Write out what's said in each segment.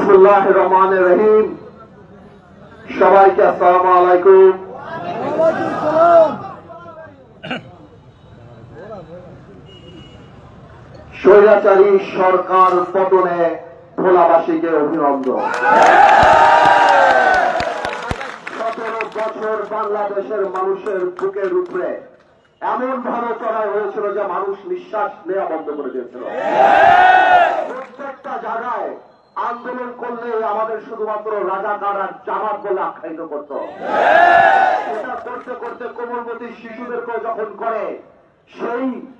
বিসমিল্লাহির রহমানির রহিম। সবাইকে আসসালামু আলাইকুম। স্বৈরাচারী সরকার পতনে ভোলাবাসীকে অভিনন্দন। 17 বছর বাংলাদেশের মানুষের বুকের উপরে এমন ভাবে চড়াই হয়েছিল যে মানুষ নিঃশ্বাস নেওয়া বন্ধ করে দিয়েছিল। প্রত্যেকটা জায়গায় আন্দোলন করলে আমাদের শুধুমাত্র রাজাকার আর জামাত বলে আখ্যায়িত করত। সেটা করতে করতে কোমলমতি শিশুদেরকেও যখন করে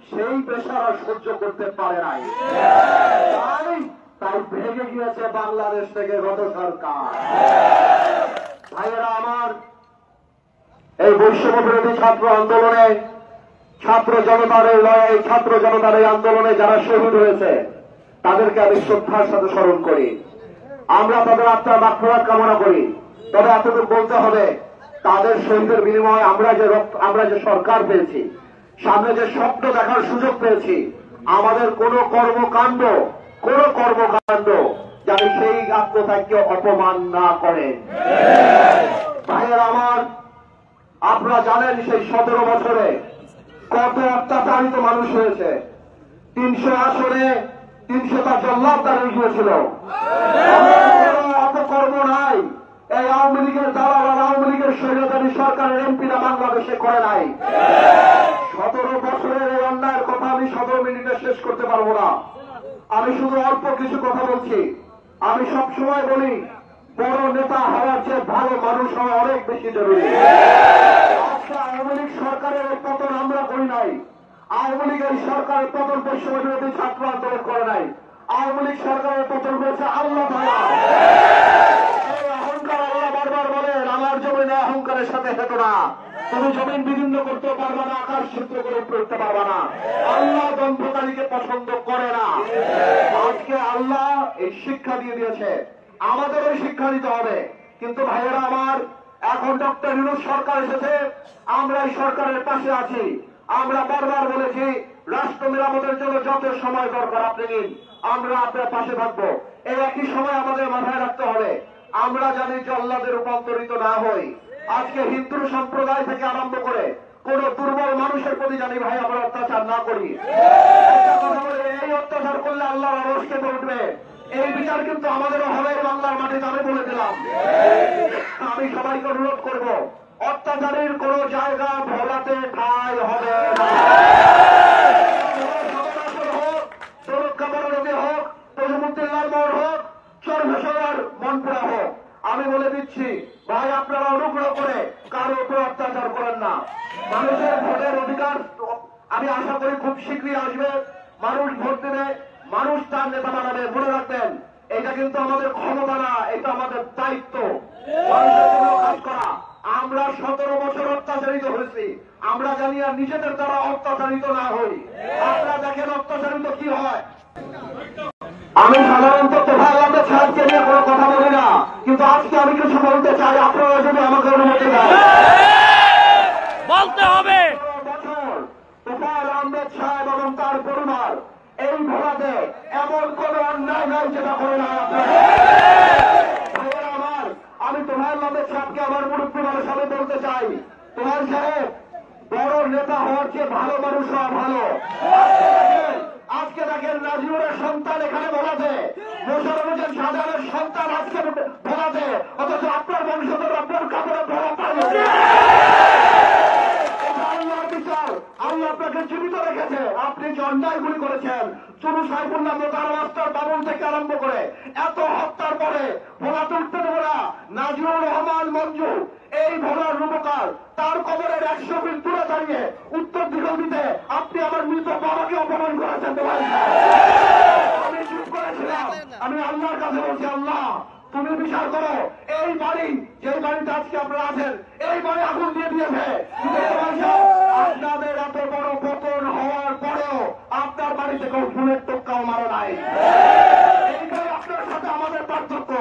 সেই পেশারা সহ্য করতে পারে নাই, তাই ভেঙে গিয়েছে বাংলাদেশ থেকে গত সরকার। ভাইয়েরা আমার, এই বৈষম্য বিরোধী ছাত্র আন্দোলনে ছাত্র জনতার এই লড়াই, ছাত্র জনতার এই আন্দোলনে যারা শহীদ হয়েছে তাদেরকে আমি শ্রদ্ধার সাথে স্মরণ করি। আমরা তাদের আত্মার মাগফিরাত কামনা করি। তবে এতটুকু বলতে হবে, তাদের শহীদের বিনিময়ে আমরা যে সরকার পেয়েছি, সামনে যে স্বপ্ন দেখার সুযোগ পেয়েছি, আমাদের কোন কর্মকাণ্ড যাতে সেই আত্মত্যাগকে অপমান না করে। ভাইয়েরা আমার, আপনারা জানেন সেই 17 বছরে কত অত্যাচারিত মানুষ হয়েছে। 300 আসনে 300টা জল্লাদ দাঁড়িয়ে গিয়েছিল। অপকর্ম নাই এই আওয়ামী লীগের দালাল আর আওয়ামী লীগের স্বৈরাচারী সরকারের এমপিরা বাংলাদেশে করে নাই। 17 বছরের এই অন্যায়ের কথা আমি 17 মিনিটে শেষ করতে পারবো না। আমি শুধু অল্প কিছু কথা বলছি। আমি সবসময় বলি, বড় নেতা হওয়ার চেয়ে ভালো মানুষ হওয়া অনেক বেশি জরুরি। আজকে আওয়ামী লীগ সরকারের পতন আমরা করি নাই। আওয়ামী লীগের সরকারের পতন বৈষম্য বিরোধী ছাত্র আন্দোলন করে নাই। আওয়ামী লীগ সরকারের পতন করেছে আল্লাহ তাআলা। এই অহংকার, আল্লাহ বারবার বলেন, আমার জমিনে অহংকারের সাথে হেঁটো না। তুমি জমিন বিদীর্ণ করতে পারবা না, আকাশ সূত্র করে উঠতে পারবা না। আল্লাহ দম্ভকারীকে পছন্দ করে না। আজকে আল্লাহ এই শিক্ষা দিয়ে দিয়েছে, আমাদেরও শিক্ষা দিতে হবে। কিন্তু ভাইয়েরা আমার, এখন ডক্টর ইউনূস সরকার এসেছে, আমরা এই সরকারের পাশে আছি। আমরা বারবার বলেছি, রাষ্ট্র মেরামতের জন্য যত সময় দরকার আপনি নিন, আমরা আপনার পাশে থাকবো। এই একই সময় আমাদের মাথায় রাখতে হবে, আমরা জানি যে আল্লাহদের রূপান্তরিত না হই। আজকে হিন্দু সম্প্রদায় থেকে আরম্ভ করে কোন দুর্বল মানুষের প্রতি জানি ভাই আমরা অত্যাচার না করি। এই অত্যাচার করলে আল্লাহর আরশ কেঁপে উঠবে। এই বিচার কিন্তু আমাদেরও হবে বাংলার মাটিতে, আমি বলে দিলাম। আমি সবাইকে অনুরোধ করব, অত্যাচারের কোন জায়গা ভোলাতে ঠাঁই হবে না। হোক, দৌলতখাবারী হোক, তজুমুদ্দিল্লার মোড় হোক, চরভেশার মনপুরা হোক, আমি বলে দিচ্ছি ভাই, আপনারা অনুগ্রহ করে কারো উপর অত্যাচার করেন না। মানুষের ভোটের অধিকার আমি আশা করি খুব শীঘ্রই আসবে। মানুষ ভোট দেবে, মানুষ তার নেতা বানাবে। মনে রাখবেন, এটা কিন্তু আমাদের ক্ষমতা না, এটা আমাদের দায়িত্ব মানুষের জন্য কাজ করা। আমরা 17 বছর অত্যাচারিত হয়েছি, আমরা জানি আর নিজেদের দ্বারা অত্যাচারিত না হই। আপনারা দেখেন অত্যাচারিত কি হয়। আমি সাধারণত তোফায়েল আহমেদ সাহেবকে নিয়ে কোনো কথা বলি না, কিন্তু আজকে আমি কিছু বলতে চাই, আপনারা যদি আমাকে অনুমতি দেন বলতে হবে। বছর তোফায়েল আহমেদ সাহেব এবং তার পরিবার এই ভোলাতে এমন কোন অন্যায় নাই যেটা করে না। আমার, আমি তোফায়েল আহমেদ সাহেবকে আমার মুরব্বী মানুষ আমি বলতে চাই, তোফায়েল সাহেব বড় নেতা হওয়ার চেয়ে ভালো মানুষ হওয়া ভালো। আজকে দেখেন নাজিউরের সন্তান এখানে ভোলাতে, মোশাররফ হোসেন শাহজাহানের সন্তান আজকে ভোলাতে, অথচ আপনার বংশধর আপনার কাপড়ে ভরা পাইছে। আল্লাহর বিচার, আল্লাহ আপনাকে জীবিত রেখেছে। আপনি যে অন্যায়গুলি করেছেন, চুরু সাইফুল্লাহ মোতার মাস্টার বাবুল থেকে আরম্ভ করে এত হত্যার পরে ভোলাতে উঠতে দেবো না। নাজিউর রহমান মঞ্জু এই ভোলার রূপকার, তার কবরের 100 ফিট দূরে দাঁড়িয়ে উত্তর দিগল দিতে আপনি আমার মৃত বাবাকে অপমান করেছেন। আমি চুপ করেছিলাম। আমি আল্লাহর কাছে বলছি, আল্লাহ তুমি বিচার করো। এই বাড়ি, যে বাড়িতে আজকে আপনারা আছেন, এই বাড়ি আগুন দিয়ে দিয়েছে। আপনাদের এত বড় পতন হওয়ার পরেও আপনার বাড়িতে কেউ ফুলের টোক্কাও মারো নাই। এইটাই আপনার সাথে আমাদের পার্থক্য।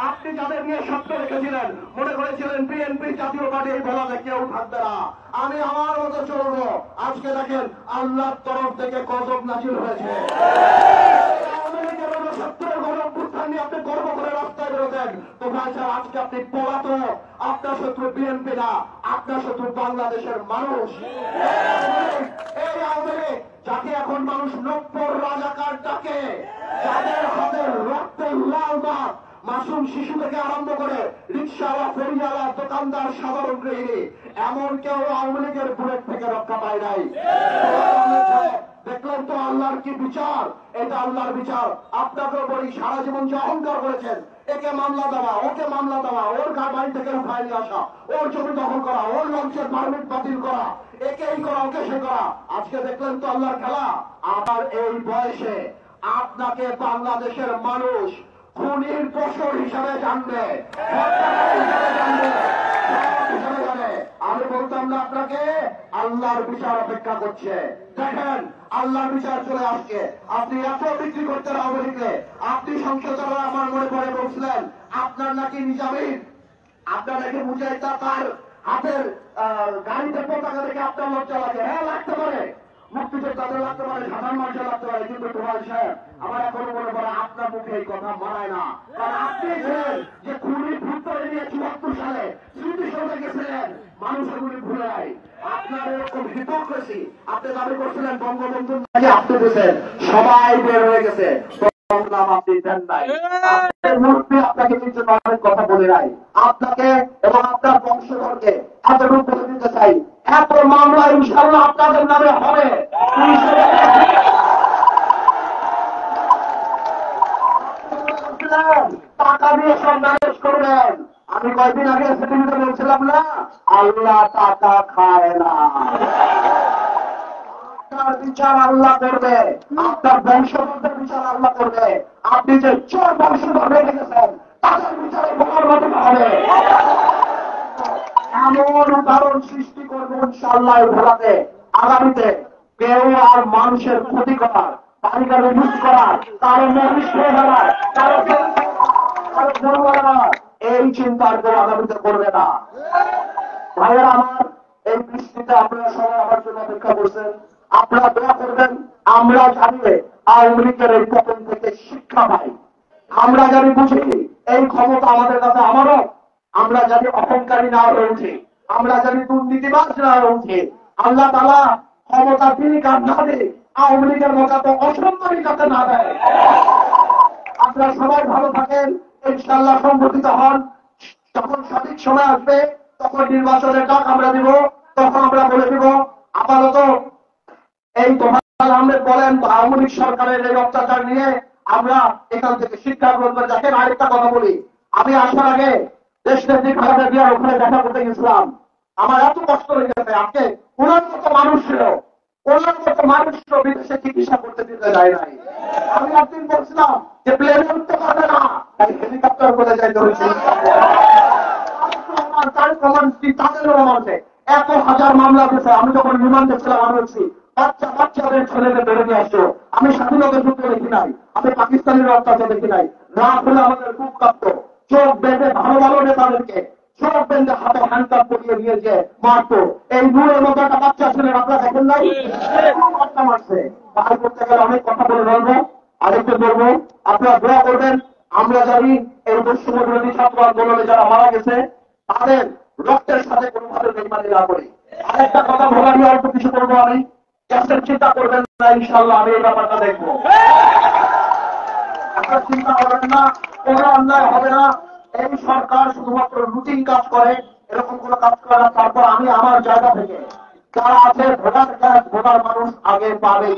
আপনি যাদের নিয়ে স্বপ্ন রেখেছিলেন, মনে করেছিলেন বিএনপি জাতীয় পার্টি এই ভোলাতে কেউ থাকবে না, আমি আমার মতো চলবো। আজকে দেখেন আল্লাহর তরফ থেকে গজব নাজিল হয়েছে। আওয়ামী লীগের 69 গণ অভ্যুত্থান নিয়ে আপনি গর্ব করে রাস্তায় তো ভাই সাহেব আজকে আপনি পলাতো, আপনার শত্রু বিএনপি না, আপনার শত্রু বাংলাদেশের মানুষ। এই আওয়ামী লীগ যাকে এখন মানুষ নব্বর রাজাকার ডাকে, যাদের হাতের রক্তের লাল দাগ, মাসুম শিশু থেকে আরম্ভ করে রিক্সাওয়ালা, ফেরিওয়ালা, দোকানদার, সাধারণ গৃহিণী, এমন কেউ আওয়ামী লীগের বুলেট থেকে রক্ষা পায় নাই। দেখলেন তো আল্লাহর কি বিচার, এটা আল্লাহর বিচার। আপনাকেও বলি, সারা জীবন যে অহংকার করেছেন, একে মামলা দেওয়া, ওকে মামলা দেওয়া, ওর বাড়ি থেকে উঠায় নিয়ে আসা, ওর জমি দখল করা, ওর লঞ্চের পারমিট বাতিল করা, একে এই করা, ওকে সে করা, আজকে দেখলেন তো আল্লাহর খেলা। আবার এই বয়সে আপনাকে বাংলাদেশের মানুষ খুনির ফসল হিসাবে জানবে, আমি বলতাম না আপনাকে, আল্লাহর বিচার অপেক্ষা করছে। দেখেন আল্লাহর বিচার চলে আসছে। আপনি এত বিক্রি করতেন আওয়ামী লীগকে, আপনি সংসদ আমার মনে পড়ে বলছিলেন আপনার নাকি নিজামীর, আপনার নাকি মুজাহিদ তার হাতের গাড়িতে পতাকা দেখে আপনার লজ্জা লাগে। হ্যাঁ লাগতে পারে, মুক্তিযোদ্ধাদের লাগতে পারে, সাধারণ মানুষের লাগতে পারে, কিন্তু তোমার সাহেব আমার এখনো মনে পড়ে আপনার মুখে এই কথা মানায় না। কারণ আপনি ছিলেন যে খুনি ভূত করে নিয়ে 74 সালে স্মৃতিসৌধে গেছিলেন, মানুষ এগুলি ভুলে নাই। আপনার এরকম হিপোক্রেসি, আপনি দাবি করছিলেন বঙ্গবন্ধু নাকি আপনি দিয়েছেন, সবাই বের হয়ে গেছে, আপনি দেন নাই। আপনাকে কিছু কথা বলে নাই, আপনাকে এবং আপনার বংশধরকে এতটুকু বলে দিতে চাই, এত মামলা ইনশাল্লাহ আপনাদের নামে হবে। টাকা দিয়ে সব ম্যানেজ করবেন। আমি কয়েকদিন আগে সেটিংটা বলছিলাম না, আল্লাহ টাকা খায় না, আপনার বিচার আল্লাহ করবে, আপনার বংশধরদের বিচার আল্লাহ করবে। আপনি যে চোর বংশধর রেখে গেছেন তাদের বিচারে বোকার মতো হবে। এমন উদাহরণ সৃষ্টি করবো ইনশাআল্লাহ ভোলাতে, আগামীতে কেউ আর মানুষের ক্ষতি করার, তালিকা রিভিউজ করার, কারো মহিষ হয়ে যাওয়ার, কারো এই চিন্তা কেউ আগামীতে করবে না। ভাইয়েরা আমার, এই বৃষ্টিতে আপনারা সবাই আমার জন্য অপেক্ষা করছেন, আপনারা দোয়া করবেন। আমরা জানিয়ে আওয়ামী লীগের এই পতন থেকে শিক্ষা পাই, আমরা জানি বুঝি এই ক্ষমতা আমাদের কাছে আমারও, আমরা জানি অহংকারী না হয়ে উঠি, আমরা জানি দুর্নীতিবাজ না হয়ে উঠি। আল্লাহ তাআলা ক্ষমতা তিনি কাজ না দেয়, আওয়ামী লীগের মতো অসম্মানী কাছে না দেয়। আপনারা সবাই ভালো থাকেন, ইনশাআল্লাহ সংগঠিত হন। যখন সঠিক সময় আসবে তখন নির্বাচনের ডাক আমরা দিব, তখন আমরা বলে দিব। আপাতত এই তোফাজ্জল আহমেদ বলেন আওয়ামী লীগ সরকারের এই অত্যাচার নিয়ে আমরা এখান থেকে শিক্ষা গ্রহণ করে। দেখেন আরেকটা কথা বলি, আমি আসার আগে দেশনেত্রী খালেদা জিয়ার ওখানে দেখা করতে গেছিলাম, আমার এত কষ্ট হয়ে গেছে। আজকে ওনার মতো মানুষ ছিল, ওনার মতো মানুষ বিদেশে চিকিৎসা করতে দিতে যায় নাই। আমি একদিন বলছিলাম যে প্লেনে উঠতে পারবে না, তাই হেলিকপ্টার করে যাইতে হয়েছে। তার প্রমাণটি তাদেরও রোমাঞ্চে এত হাজার মামলা দিয়েছে। আমি যখন রিমান্ডে ছিলাম আমি বলছি বাচ্চাদের ছেলেকে বেড়ে নিয়ে আসছো। আমি স্বাধীনতা যুদ্ধ দেখি নাই, আমি পাকিস্তানের অত্যাচার দেখি নাই। রাত হলে আমাদের খুব কাঁপতো, চোখ বেঁধে ভালো ভালো নেতাদেরকে চোখ বেঁধে হাতে হ্যান্ডকাপ পরিয়ে দিয়ে যে মারতো। এই নূরের মতো একটা বাচ্চা ছেলে আপনারা দেখেন নাই, বাচ্চা মারছে। তার করতে গেলে অনেক কথা বলে বলবো, আরেকটু বলবো, আপনারা দোয়া করবেন। আমরা জানি এই বৈষম্যবিরোধী ছাত্র আন্দোলনে যারা মারা গেছে তাদের রক্তের সাথে কোনোভাবে বেইমানি না করি। আরেকটা কথা বলা নিয়ে অল্প কিছু করবো, আমি গ্যাসের চিন্তা করবেন না, ইনশাআল্লাহ আমি এই ব্যাপারটা দেখবো। আপনার চিন্তা করবেন না, কোনো অন্যায় হবে না। এই সরকার শুধুমাত্র রুটিন কাজ করে, এরকম কোনো কাজ করে না। তারপর আমি আমার জায়গা থেকে যারা আছে ভোটার গ্যাস, ভোটার মানুষ আগে পাবে,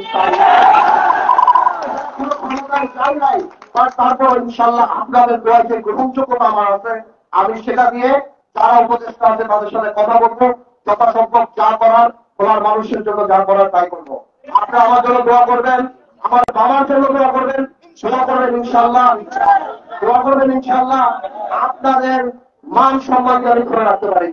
কোনো ক্ষমতায় চাই নাই। তারপর ইনশাআল্লাহ আপনাদের দোয়াতে গ্রহণযোগ্যতা আমার আছে, আমি সেটা দিয়ে যারা উপদেষ্টা আছে তাদের সাথে কথা বলবো, যথাসম্ভব যা করার ভোলার মানুষের জন্য যা করার তাই করবো। আপনারা আমার জন্য দোয়া করবেন, আমার বাবার জন্য দোয়া করবেন, দোয়া করবেন ইনশাআল্লাহ, দোয়া করবেন ইনশাআল্লাহ আপনাদের মান সম্মান জারি করে রাখতে পারি।